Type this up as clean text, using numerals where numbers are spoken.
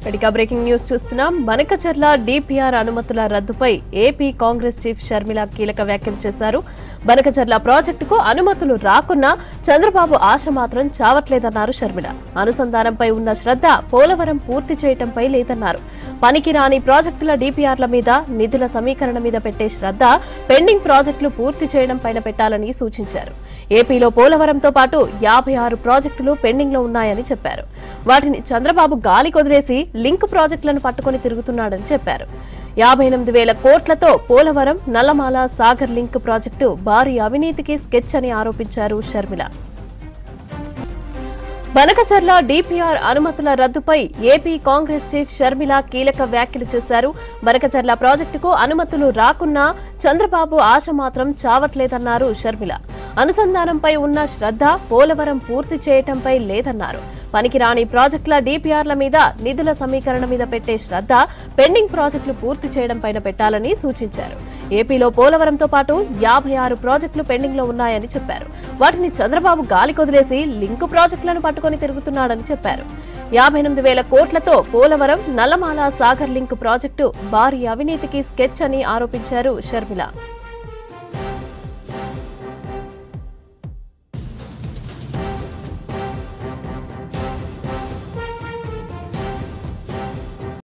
ఇక breaking news చూస్తున్నాం. Banakacherla DPR అనుమతుల రద్దుపై ఏపీ కాంగ్రెస్ చీఫ్ షర్మిల కీలక వ్యాఖ్యలు చేశారు. బనకచర్ల ప్రాజెక్టుకు అనుమతులు రాకున్నా చంద్రబాబు ఆశ మాత్రం చావట్లేదన్నారు షర్మిల. అనుసంధానంపై ఉన్న శ్రద్ధ పోలవరం పూర్తి చేయటంపై లేదన్నారు. పనికిరాని ప్రాజెక్టుల డిపిఆర్ల మీద, నిధుల సమీకరణ మీద పెట్టే శ్రద్ధ పెండింగ్ ప్రాజెక్టులు పూర్తి చేయడం పైన పెట్టాలని సూచించారు. ఏపీలో పోలవరంతో పాటు 56 ప్రాజెక్టులు పెండింగ్ లో ఉన్నాయని చెప్పారు. వాటిని చంద్రబాబు గాలి కొదిలేసి లింక్ ప్రాజెక్టులను పట్టుకుని తిరుగుతున్నాడని చెప్పారు. 58,000 కోట్లతో పోలవరం, నల్లమాల, సాగర్ లింక్ ప్రాజెక్టు భారీ అవినీతికి స్కెచ్ అని ఆరోపించారు షర్మిల. బనకచర్ల డిపిఆర్ అనుమతుల రద్దుపై ఏపీ కాంగ్రెస్ చీఫ్ షర్మిల కీలక వ్యాఖ్యలు చేశారు. బనకచర్ల ప్రాజెక్టుకు అనుమతులు రాకున్నా చంద్రబాబు ఆశ మాత్రం చావట్లేదన్నారు షర్మిల. అనుసంధానంపై ఉన్న శ్రద్ధ పోలవరం పూర్తి చేయటంపై లేదన్నారు. పనికిరాని ప్రాజెక్టుల డిపిఆర్ల మీద, నిధుల సమీకరణ మీద పెట్టే శ్రద్ధ పెండింగ్ ప్రాజెక్టులు పూర్తి చేయడం పైన పెట్టాలని సూచించారు. ఏపీలో పోలవరంతో పాటు 56 ప్రాజెక్టులు పెండింగ్ లో ఉన్నాయని చెప్పారు. వాటిని చంద్రబాబు గాలి కొదిలేసి లింకు ప్రాజెక్టులను పట్టుకుని తిరుగుతున్నాడని చెప్పారు. 58,000 కోట్లతో పోలవరం, నల్లమాల, సాగర్ లింక్ ప్రాజెక్టు భారీ అవినీతికి స్కెచ్ అని ఆరోపించారు షర్మిల.